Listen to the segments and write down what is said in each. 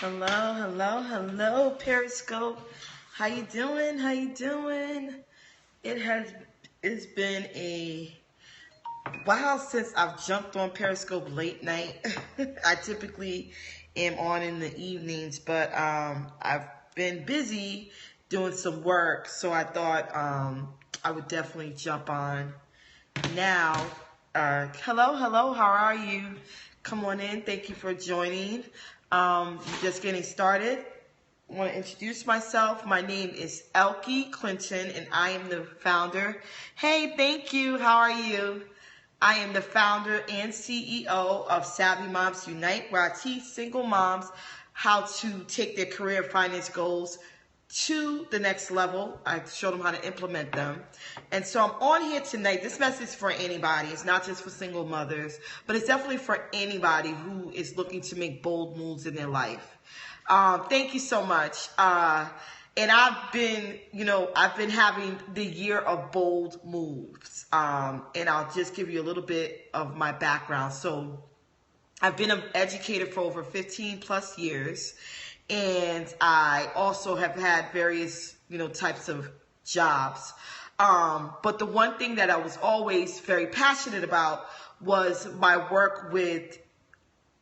Hello, hello, hello, Periscope. How you doing? How you doing? It's been a while since I've jumped on Periscope late night. I typically am on in the evenings, but I've been busy doing some work, so I thought I would definitely jump on now. Hello, hello, how are you? Come on in. Thank you for joining. Just getting started. I want to introduce myself. My name is Elke Clinton, and I am the founder. Hey, thank you. How are you? I am the founder and CEO of Savvy Moms Unite, where I teach single moms how to take their career and finance goals to the next level. I show them how to implement them. And so I'm on here tonight. This message is for anybody. It's not just for single mothers, but it's definitely for anybody who is looking to make bold moves in their life. Thank you so much. And I've been having the year of bold moves. And I'll just give you a little bit of my background. So I've been an educator for over 15 plus years. And I also have had various, types of jobs. But the one thing that I was always very passionate about was my work with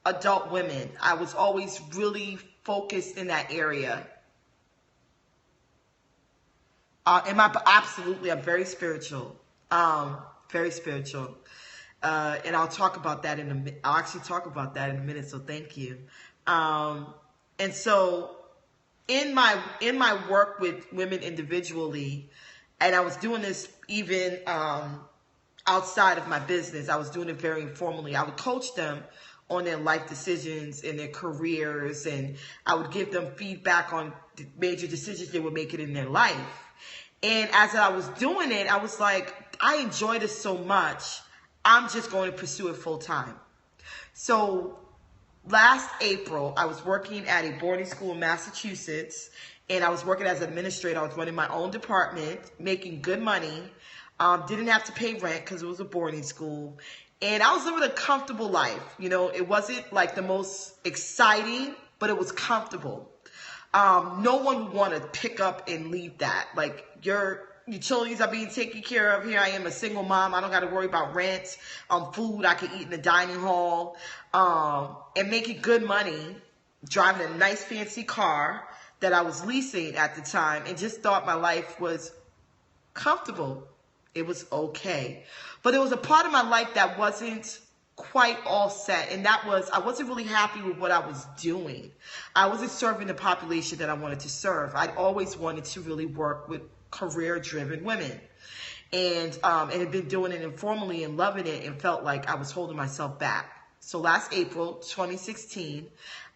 adult women. I was always really focused in that area. Absolutely, I'm very spiritual. Very spiritual. And I'll talk about that I'll actually talk about that in a minute. So thank you. And so in my work with women individually, and I was doing this even outside of my business, I was doing it very informally. I would coach them on their life decisions and their careers, and I would give them feedback on the major decisions they were making in their life. And as I was doing it, I was like, I enjoy this so much, I'm just going to pursue it full time. So last April, I was working at a boarding school in Massachusetts, and I was working as an administrator. I was running my own department, making good money, didn't have to pay rent because it was a boarding school, and I was living a comfortable life. It wasn't like the most exciting, but it was comfortable. No one would want to pick up and leave that. Like, your utilities are being taken care of. Here I am, a single mom. I don't got to worry about rent, food I can eat in the dining hall, and making good money, driving a nice fancy car that I was leasing at the time, and just thought my life was comfortable. It was okay. But there was a part of my life that wasn't quite all set, and that was I wasn't really happy with what I was doing. I wasn't serving the population that I wanted to serve. I'd always wanted to really work with career-driven women, and had been doing it informally and loving it, and felt like I was holding myself back. So last April 2016,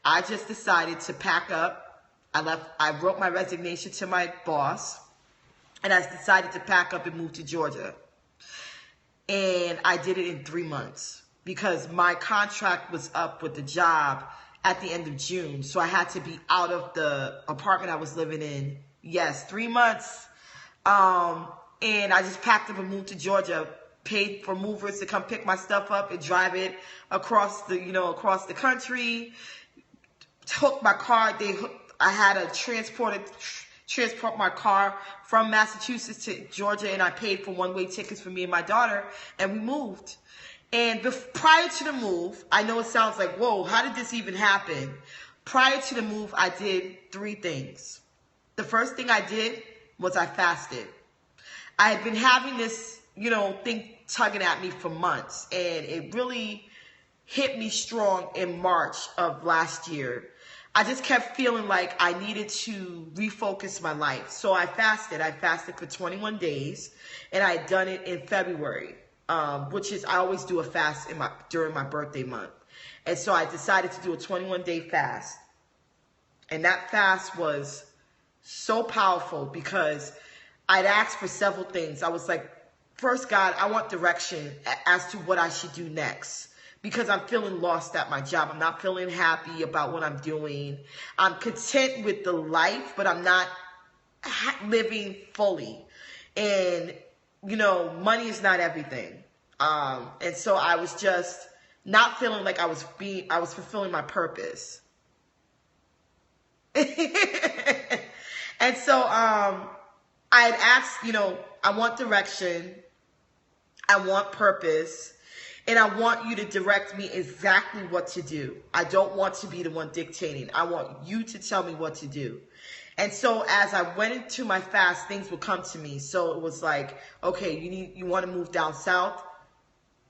I just decided to pack up. I wrote my resignation to my boss, and I decided to pack up and move to Georgia. And I did it in 3 months because my contract was up with the job at the end of June. So I had to be out of the apartment I was living in. Yes, 3 months. And I just packed up and moved to Georgia, paid for movers to come pick my stuff up and drive it across the country. Took my car. I had to transport my car from Massachusetts to Georgia, and I paid for one-way tickets for me and my daughter, and we moved. And prior to the move, I know it sounds like, whoa, how did this even happen? Prior to the move, I did 3 things. The first thing I did was I fasted. I had been having this, thing tugging at me for months, and it really hit me strong in March of last year. I just kept feeling like I needed to refocus my life. So I fasted. I fasted for 21 days, and I had done it in February, which is, I always do a fast during my birthday month. And so I decided to do a 21-day fast. And that fast was so powerful because I'd asked for several things. I was like, first, God, I want direction as to what I should do next, because I'm feeling lost at my job. I'm not feeling happy about what I'm doing. I'm content with the life, but I'm not living fully. And, money is not everything. And so I was just not feeling like I was fulfilling my purpose. And so I had asked, I want direction, I want purpose, and I want you to direct me exactly what to do. I don't want to be the one dictating. I want you to tell me what to do. And so as I went into my fast, things would come to me. So it was like, okay, you want to move down south?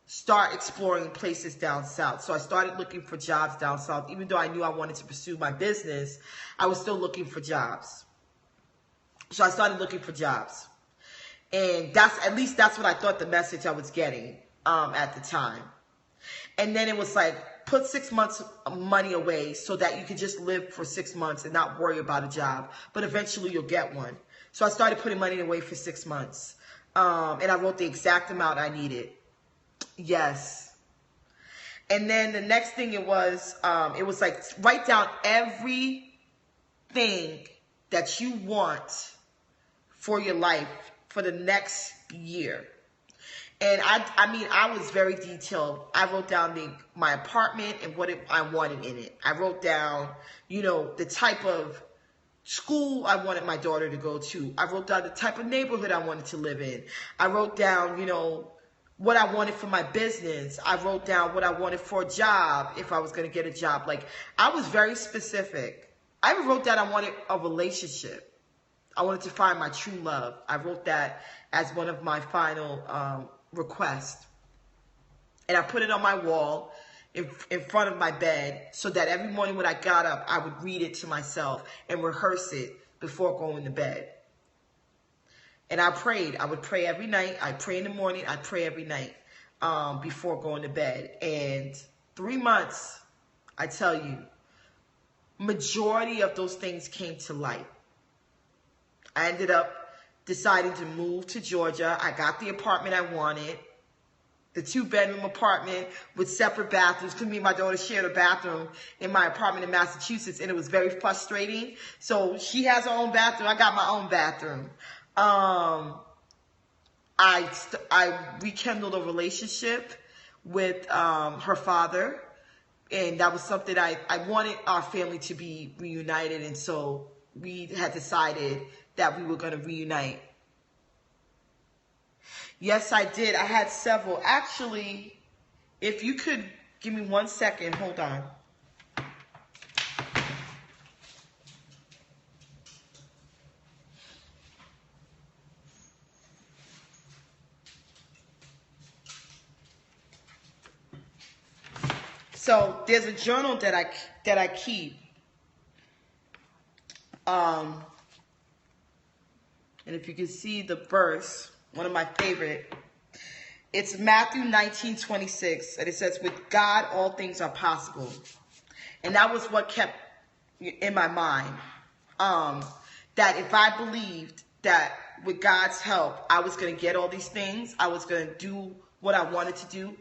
Start exploring places down south. So I started looking for jobs down south. Even though I knew I wanted to pursue my business, I was still looking for jobs. So I started looking for jobs. And at least that's what I thought the message I was getting at the time. And then it was like, put 6 months of money away so that you could just live for 6 months and not worry about a job. But eventually you'll get one. So I started putting money away for 6 months. And I wrote the exact amount I needed. Yes. And then the next thing it was like, write down everything that you want for your life for the next year. And I was very detailed. I wrote down my apartment and what I wanted in it. I wrote down, the type of school I wanted my daughter to go to. I wrote down the type of neighborhood I wanted to live in. I wrote down, what I wanted for my business. I wrote down what I wanted for a job, if I was going to get a job. Like, I was very specific. I even wrote that I wanted a relationship. I wanted to find my true love. I wrote that as one of my final requests. And I put it on my wall in front of my bed so that every morning when I got up, I would read it to myself and rehearse it before going to bed. And I prayed. I would pray every night. I'd pray in the morning. I'd pray every night before going to bed. And 3 months, I tell you, majority of those things came to light. I ended up deciding to move to Georgia. I got the apartment I wanted, the 2-bedroom apartment with separate bathrooms, because me and my daughter shared a bathroom in my apartment in Massachusetts, and it was very frustrating. So she has her own bathroom. I got my own bathroom. I rekindled a relationship with her father, and that was something I wanted our family to be reunited, and so we had decided that we were going to reunite. Yes, I did. I had several. Actually, if you could give me 1 second, hold on. So there's a journal that I keep. And if you can see the verse, one of my favorite, it's Matthew 19:26, and it says, "With God all things are possible." And that was what kept in my mind. That if I believed that with God's help, I was going to get all these things, I was going to do what I wanted to do,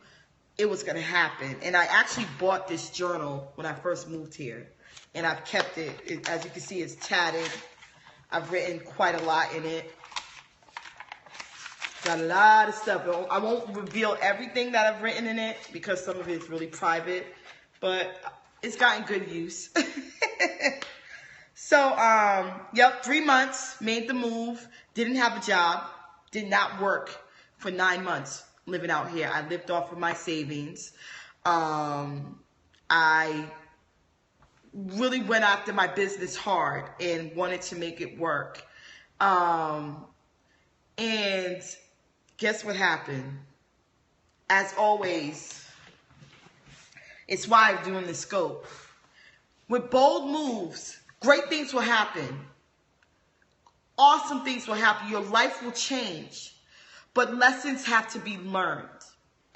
it was going to happen. And I actually bought this journal when I first moved here. And I've kept it. As you can see, it's tatted. I've written quite a lot in it. Got a lot of stuff. I won't reveal everything that I've written in it because some of it is really private. But it's gotten good use. So, yep, 3 months, made the move, didn't have a job, did not work for 9 months living out here. I lived off of my savings. I really went after my business hard and wanted to make it work. And guess what happened? As always, it's why I'm doing the scope. With bold moves, great things will happen. Awesome things will happen. Your life will change. But lessons have to be learned.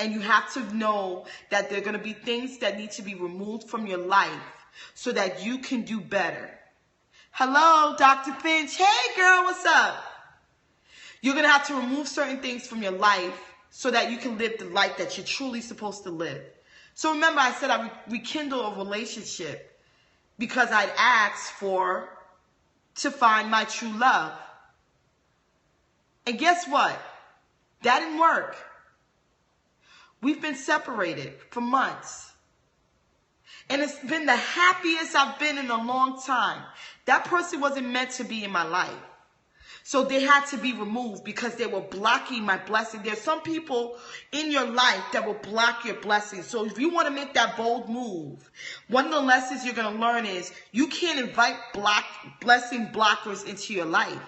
And you have to know that there are going to be things that need to be removed from your life so that you can do better. Hello, Dr. Finch. Hey, girl, what's up? You're going to have to remove certain things from your life so that you can live the life that you're truly supposed to live. So remember, I said I rekindle a relationship because I'd asked to find my true love. And guess what? That didn't work. We've been separated for months. And it's been the happiest I've been in a long time. That person wasn't meant to be in my life. So they had to be removed because they were blocking my blessing. There's some people in your life that will block your blessings. So if you want to make that bold move, one of the lessons you're going to learn is you can't invite blessing blockers into your life.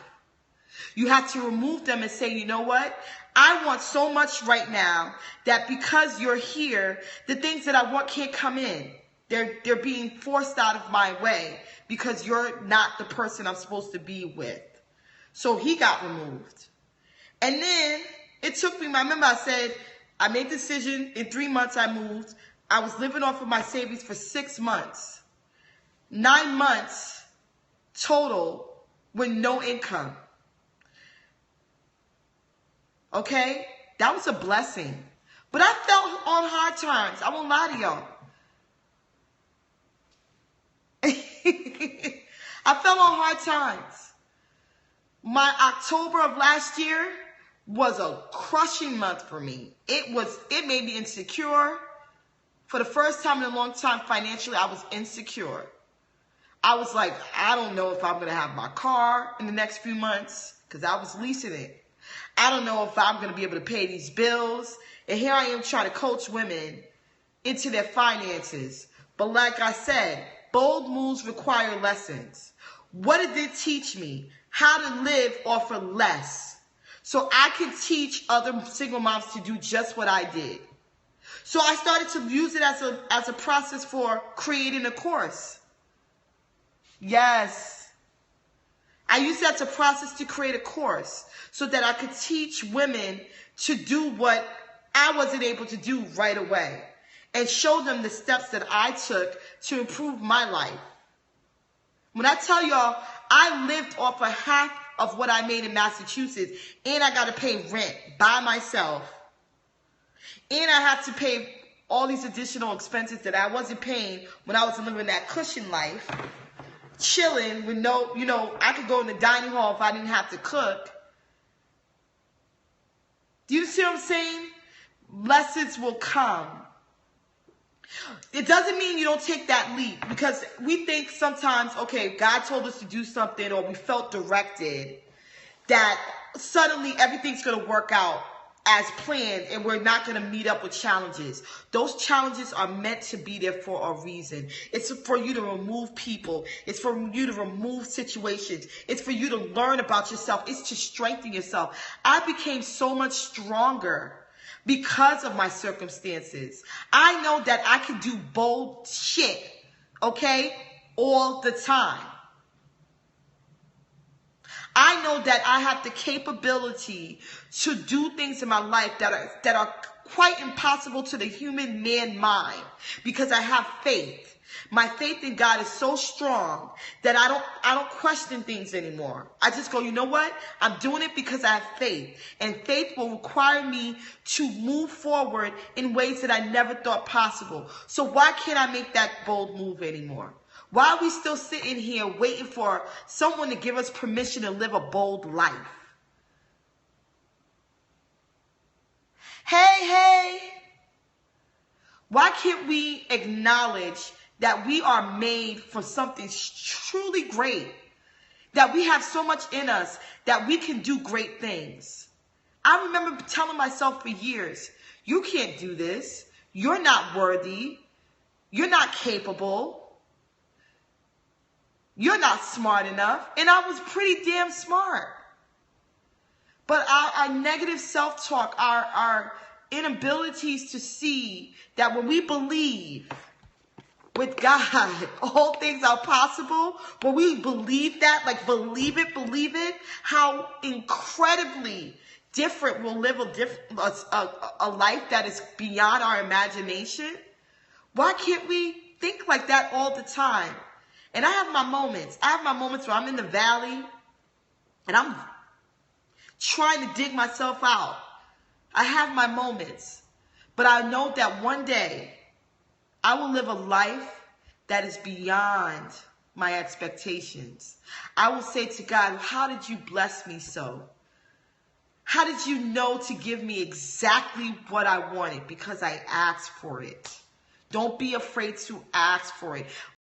You have to remove them and say, you know what? I want so much right now that because you're here, the things that I want can't come in. They're being forced out of my way because you're not the person I'm supposed to be with. So he got removed. And then it took me, I remember I said, I made the decision, in 3 months I moved. I was living off of my savings for 6 months. 9 months total with no income. Okay? That was a blessing. But I felt on hard times. I won't lie to y'all. I fell on hard times. My October of last year was a crushing month for me. It made me insecure. For the first time in a long time, financially, I was insecure. I was like, I don't know if I'm going to have my car in the next few months because I was leasing it. I don't know if I'm going to be able to pay these bills. And here I am trying to coach women into their finances. But like I said, bold moves require lessons. What did it teach me? How to live off of less. So I can teach other single moms to do just what I did. So I started to use it as a process for creating a course. Yes. I used it as a process to create a course so that I could teach women to do what I wasn't able to do right away and show them the steps that I took to improve my life. When I tell y'all, I lived off of half of what I made in Massachusetts, and I got to pay rent by myself. And I had to pay all these additional expenses that I wasn't paying when I was living that cushion life, chilling with no, I could go in the dining hall if I didn't have to cook. Do you see what I'm saying? Lessons will come. It doesn't mean you don't take that leap, because we think sometimes, okay, God told us to do something, or we felt directed, that suddenly everything's going to work out as planned and we're not going to meet up with challenges. Those challenges are meant to be there for a reason. It's for you to remove people. It's for you to remove situations. It's for you to learn about yourself. It's to strengthen yourself. I became so much stronger because of my circumstances. I know that I can do bold shit, okay, all the time. I know that I have the capability to do things in my life that are quite impossible to the human man mind, because I have faith. My faith in God is so strong that I don't question things anymore. I just go, you know what? I'm doing it because I have faith. And faith will require me to move forward in ways that I never thought possible. So why can't I make that bold move anymore? Why are we still sitting here waiting for someone to give us permission to live a bold life? Hey. Why can't we acknowledge that we are made for something truly great? That we have so much in us that we can do great things. I remember telling myself for years, you can't do this. You're not worthy. You're not capable. You're not smart enough. And I was pretty damn smart. But our negative self-talk, our inabilities to see that when we believe with God, all things are possible, when we believe that, like believe it, how incredibly different we'll live a life that is beyond our imagination. Why can't we think like that all the time? And I have my moments. I have my moments where I'm in the valley and I'm trying to dig myself out. I have my moments. But I know that one day I will live a life that is beyond my expectations. I will say to God, how did you bless me so? How did you know to give me exactly what I wanted? Because I asked for it. Don't be afraid to ask for it.